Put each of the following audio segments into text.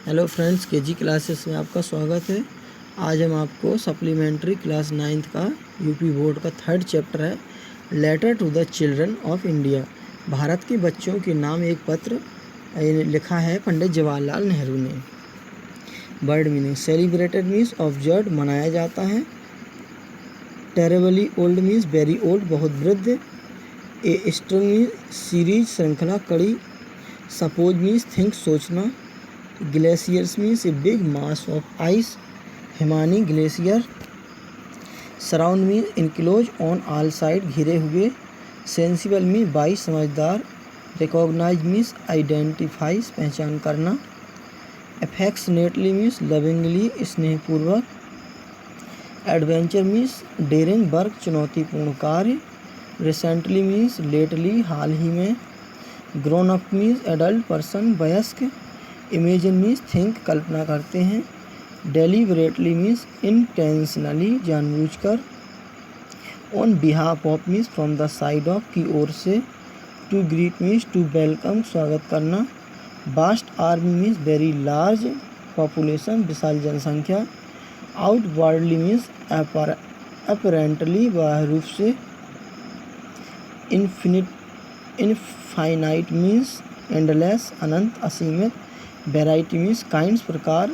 Hello friends, KG classes में आपका स्वागत है। आज हम आपको सप्लीमेंट्री क्लास 9th का यूपी बोर्ड का 3rd चैप्टर है letter to the children of India. Bharat के बच्चों के नाम एक पत्र लिखा है पंडित जवाहरलाल नेहरू ने। Word meaning: celebrated means observe, मनाया जाता है। Terribly old means very old, बहुत वृद्ध। ए स्ट्रिंग मीन्स सीरीज, श्रृंखला, कड़ी। सपोज मीन्स थिंक, सोचना। Glaciers means a big mass of ice, हिमानी glacier. Surround means enclose on all side, घिरे हुए। सेंसिबल मीन्स वाइज, समझदार। रिकॉग्नाइज मीन्स आइडेंटिफाइज, पहचान करना। अफेक्शनेटली मीन्स लविंगली, स्नेहपूर्वक। एडवेंचर मीन्स डेयरिंग वर्क, चुनौतीपूर्ण कार्य। रिसेंटली मीन्स लेटली, हाल ही में। Grown up means adult person, वयस्क। इमेजिन मीन्स थिंक, कल्पना करते हैं। डेलिबरेटली मीन्स इंटेंशनली, जानबूझकर। On behalf of means from the side of, की ओर से। To greet means to welcome, स्वागत करना। Vast army means very large population, विशाल जनसंख्या। आउटवर्डली मीन्स अपरेंटली, बाह्य रूप से। इनफाइनाइट मीन्स एंडलेस, अनंत, असीमित। वेराइटी मीन्स काइंड्स, प्रकार।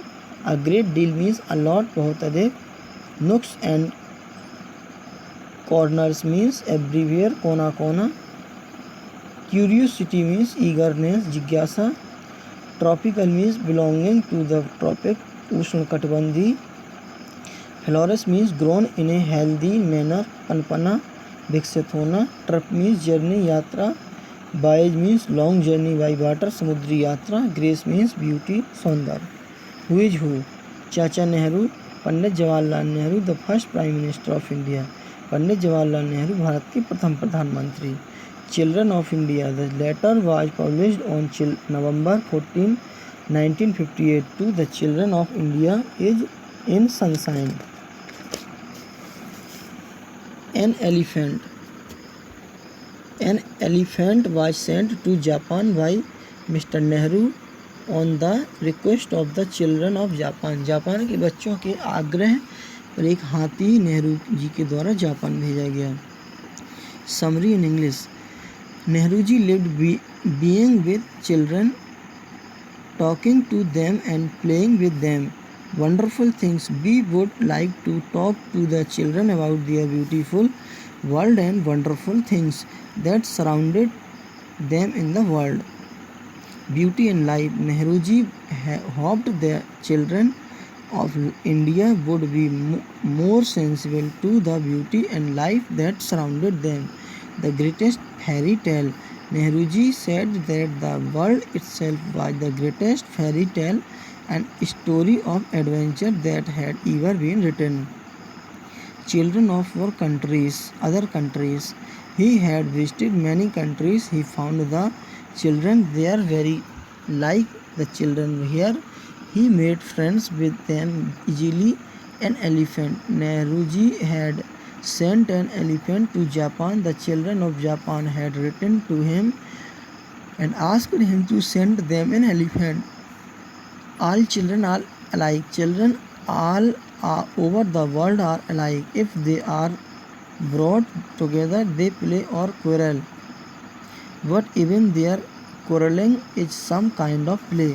A great deal means a lot, बहुत अधिक। Nooks and corners means everywhere, कोना कोना। क्यूरियोसिटी मीन्स ईगरनेस, जिज्ञासा। Tropical means belonging to the tropic, उष्णकटिबंधीय। Flourish means grown in a healthy manner, पनपना, विकसित होना। ट्रिप मीन्स जर्नी, यात्रा। Voyage means long journey by water, समुद्री यात्रा। ग्रेस मीन्स ब्यूटी, सौंदर्य। Who is who: Chacha Nehru, Pandit Jawaharlal Nehru, the first prime minister of India. पंडित जवाहरलाल नेहरू भारत के प्रथम प्रधानमंत्री। Children of India: the letter was published on November 14, 1958 to the children of India is in sunshine. An elephant was sent to Japan by Mr. Nehru on the request of the children of Japan. Japan के बच्चों के आग्रह पर एक हाथी नेहरू जी के द्वारा Japan भेजा गया। Summary in English: Nehru ji lived being with children, talking to them and playing with them. Wonderful things. We would like to talk to the children about their beautiful world and wonderful things that surrounded them in the world. Beauty and life. Nehru ji hoped the children of India would be more sensible to the beauty and life that surrounded them. The greatest fairy tale. Nehru ji said that the world itself was the greatest fairy tale and story of adventure that had ever been written. Children of our countries, other countries. He had visited many countries. He found the children there very like the children here. He made friends with them easily. An elephant. Nehru ji had sent an elephant to Japan. The children of Japan had written to him and asked him to send them an elephant. All children are alike. Children all over the world are alike. If they are brought together, they play or quarrel. But even their quarreling is some kind of play.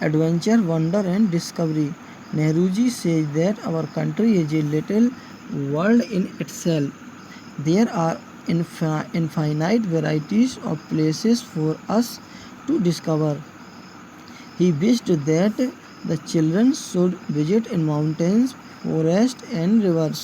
Adventure, wonder and discovery. Nehru ji says that our country is a little world in itself. There are infinite varieties of places for us to discover. He wished that the children should visit in mountains, forests and rivers.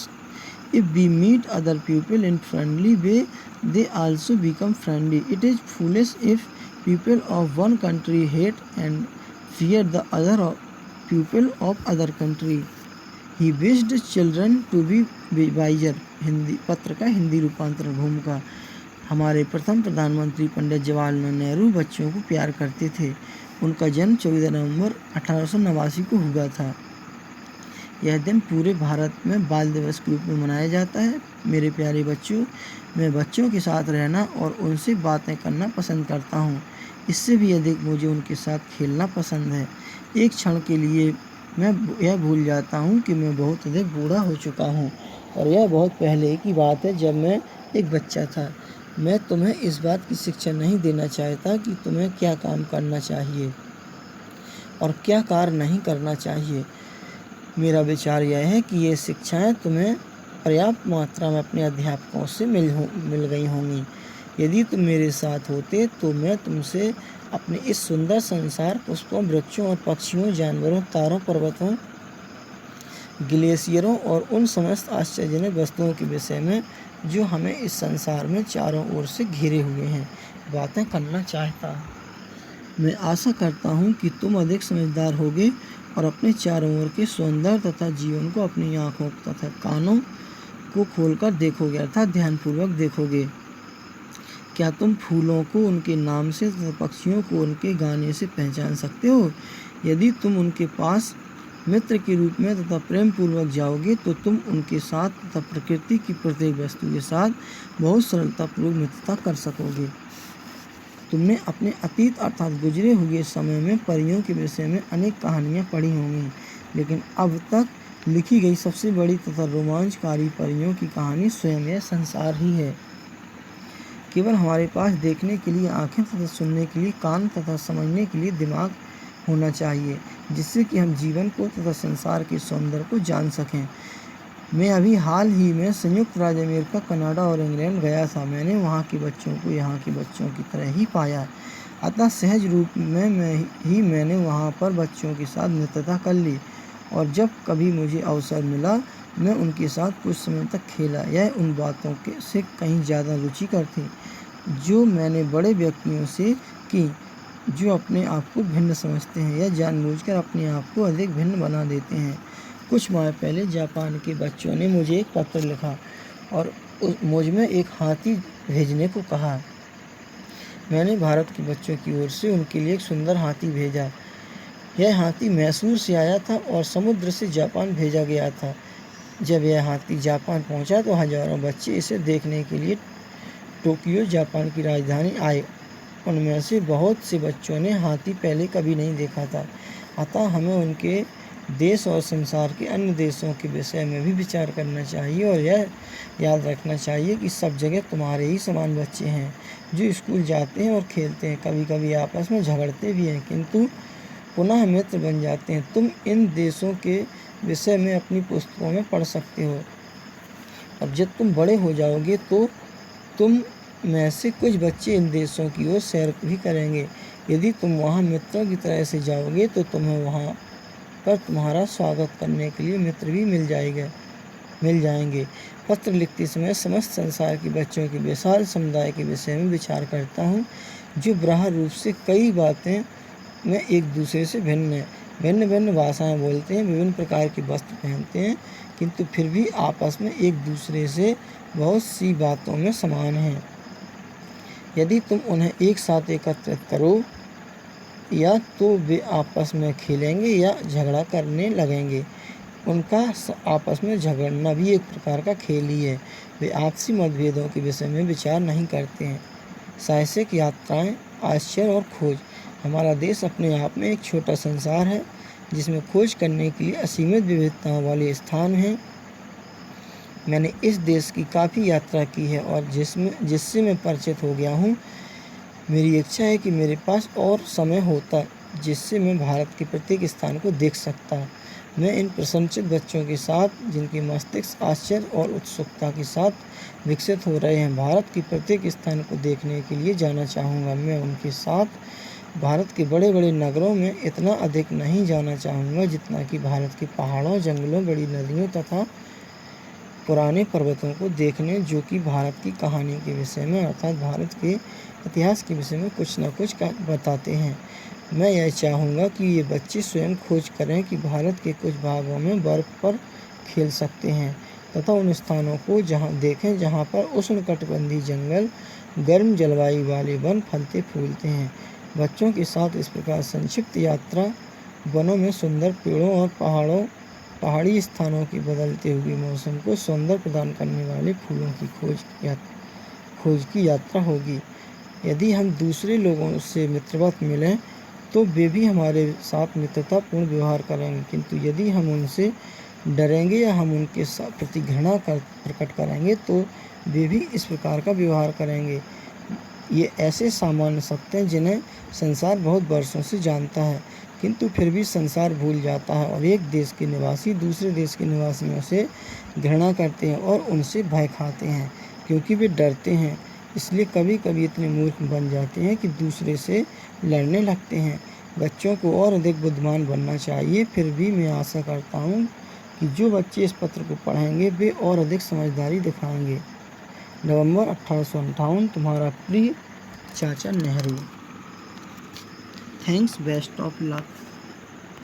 If we meet other people in friendly way, they also become friendly. It is foolish if people of one country hate and fear the other people of other country. He wished children to be wiser. Hindi पत्र का हिंदी रूपांतरण भूमिका। हमारे प्रथम प्रधानमंत्री पंडित जवाहरलाल नेहरू बच्चों को प्यार करते थे। उनका जन्म 14 नवंबर 1889 को हुआ था। यह दिन पूरे भारत में बाल दिवस के रूप में मनाया जाता है। मेरे प्यारे बच्चों, मैं बच्चों के साथ रहना और उनसे बातें करना पसंद करता हूँ। इससे भी अधिक मुझे उनके साथ खेलना पसंद है। एक क्षण के लिए मैं यह भूल जाता हूँ कि मैं बहुत अधिक बूढ़ा हो चुका हूँ और यह बहुत पहले की बात है, जब मैं एक बच्चा था। मैं तुम्हें इस बात की शिक्षा नहीं देना चाहता कि तुम्हें क्या काम करना चाहिए और क्या कार्य नहीं करना चाहिए। मेरा विचार यह है कि ये शिक्षाएं तुम्हें पर्याप्त मात्रा में अपने अध्यापकों से मिल गई होंगी। यदि तुम मेरे साथ होते तो मैं तुमसे अपने इस सुंदर संसार, पुष्पों, वृक्षों और पक्षियों, जानवरों, तारों, पर्वतों, ग्लेशियरों और उन समस्त आश्चर्यजनक वस्तुओं के विषय में जो हमें इस संसार में चारों ओर से घिरे हुए हैं, बातें करना चाहता। मैं आशा करता हूँ कि तुम अधिक समझदार होगे और अपने चारों ओर के सौंदर्य तथा जीवन को अपनी आँखों तथा कानों को खोलकर देखोगे, अर्थात ध्यानपूर्वक देखोगे। क्या तुम फूलों को उनके नाम से तथा पक्षियों को उनके गाने से पहचान सकते हो? यदि तुम उनके पास मित्र के रूप में तथा प्रेम पूर्वक जाओगे तो तुम उनके साथ तथा प्रकृति की प्रत्येक वस्तु के साथ बहुत सरलतापूर्वक मित्रता कर सकोगे। तुमने अपने अतीत अर्थात गुजरे हुए समय में परियों के विषय में अनेक कहानियाँ पढ़ी होंगी, लेकिन अब तक लिखी गई सबसे बड़ी तथा रोमांचकारी परियों की कहानी स्वयं यह संसार ही है। केवल हमारे पास देखने के लिए आँखें तथा सुनने के लिए कान तथा समझने के लिए दिमाग होना चाहिए, जिससे कि हम जीवन को तथा संसार के सौंदर्य को जान सकें। मैं अभी हाल ही में संयुक्त राज्य अमेरिका, कनाडा और इंग्लैंड गया था। मैंने वहाँ के बच्चों को यहाँ के बच्चों की तरह ही पाया, अतः सहज रूप में मैंने वहाँ पर बच्चों के साथ मित्रता कर ली और जब कभी मुझे अवसर मिला मैं उनके साथ कुछ समय तक खेला। यह उन बातों से कहीं ज़्यादा रुचिकर थी जो मैंने बड़े व्यक्तियों से की, जो अपने आप को भिन्न समझते हैं या जानबूझकर अपने आप को अधिक भिन्न बना देते हैं। कुछ माह पहले जापान के बच्चों ने मुझे एक पत्र लिखा और मुझ में एक हाथी भेजने को कहा। मैंने भारत के बच्चों की ओर से उनके लिए एक सुंदर हाथी भेजा। यह हाथी मैसूर से आया था और समुद्र से जापान भेजा गया था। जब यह हाथी जापान पहुंचा तो हजारों बच्चे इसे देखने के लिए टोक्यो, जापान की राजधानी आए। उनमें से बहुत से बच्चों ने हाथी पहले कभी नहीं देखा था, अतः हमें उनके देश और संसार के अन्य देशों के विषय में भी विचार करना चाहिए और यह याद रखना चाहिए कि सब जगह तुम्हारे ही समान बच्चे हैं जो स्कूल जाते हैं और खेलते हैं, कभी कभी आपस में झगड़ते भी हैं, किंतु पुनः मित्र बन जाते हैं। तुम इन देशों के विषय में अपनी पुस्तकों में पढ़ सकते हो और जब तुम बड़े हो जाओगे तो तुम में से कुछ बच्चे इन देशों की ओर सैर भी करेंगे। यदि तुम वहाँ मित्रों की तरह से जाओगे तो तुम्हें वहाँ पर तुम्हारा स्वागत करने के लिए मित्र भी मिल जाएंगे। पत्र लिखते समय समस्त संसार के बच्चों के विशाल समुदाय के विषय में विचार करता हूँ, जो बाह्य रूप से कई बातें में एक दूसरे से भिन्न है, भिन्न भिन्न भाषाएं बोलते हैं, विभिन्न प्रकार के वस्त्र पहनते हैं, किंतु फिर भी आपस में एक दूसरे से बहुत सी बातों में समान हैं। यदि तुम उन्हें एक साथ एकत्रित करो या तो वे आपस में खेलेंगे या झगड़ा करने लगेंगे। उनका आपस में झगड़ना भी एक प्रकार का खेल ही है। वे आपसी मतभेदों के विषय में विचार नहीं करते हैं। साहसिक यात्राएं, आश्चर्य और खोज। हमारा देश अपने आप में एक छोटा संसार है जिसमें खोज करने के लिए असीमित विविधताओं वाले स्थान हैं। मैंने इस देश की काफ़ी यात्रा की है और जिससे मैं परिचित हो गया हूँ। मेरी इच्छा है कि मेरे पास और समय होता जिससे मैं भारत के प्रत्येक स्थान को देख सकता। मैं इन प्रसन्नचित्त बच्चों के साथ, जिनके मस्तिष्क आश्चर्य और उत्सुकता के साथ विकसित हो रहे हैं, भारत के प्रत्येक स्थान को देखने के लिए जाना चाहूँगा। मैं उनके साथ भारत के बड़े बड़े नगरों में इतना अधिक नहीं जाना चाहूँगा जितना कि भारत के पहाड़ों, जंगलों, बड़ी नदियों तथा पुराने पर्वतों को देखने, जो कि भारत की कहानी के विषय में अर्थात भारत के इतिहास के विषय में कुछ न कुछ बताते हैं। मैं यह चाहूँगा कि ये बच्चे स्वयं खोज करें कि भारत के कुछ भागों में बर्फ़ पर खेल सकते हैं तथा उन स्थानों को देखें जहाँ पर उष्णकटिबंधीय जंगल, गर्म जलवायु वाले वन फलते फूलते हैं। बच्चों के साथ इस प्रकार संक्षिप्त यात्रा वनों में सुंदर पेड़ों और पहाड़ी स्थानों के बदलते हुए मौसम को सौंदर्य प्रदान करने वाले फूलों की खोज की यात्रा होगी। यदि हम दूसरे लोगों से मित्रवत मिलें तो वे भी हमारे साथ मित्रतापूर्ण व्यवहार करेंगे, किंतु यदि हम उनसे डरेंगे या हम उनके प्रति घृणा प्रकट करेंगे तो वे भी इस प्रकार का व्यवहार करेंगे। ये ऐसे सामान्य सत्य हैं जिन्हें संसार बहुत वर्षों से जानता है, किंतु फिर भी संसार भूल जाता है और एक देश के निवासी दूसरे देश के निवासियों से घृणा करते हैं और उनसे भय खाते हैं, क्योंकि वे डरते हैं। इसलिए कभी कभी इतने मूर्ख बन जाते हैं कि दूसरे से लड़ने लगते हैं। बच्चों को और अधिक बुद्धिमान बनना चाहिए। फिर भी मैं आशा करता हूँ कि जो बच्चे इस पत्र को पढ़ेंगे वे और अधिक समझदारी दिखाएंगे। नवंबर 1858, तुम्हारा प्रिय चाचा Nehru. Thanks, best of luck.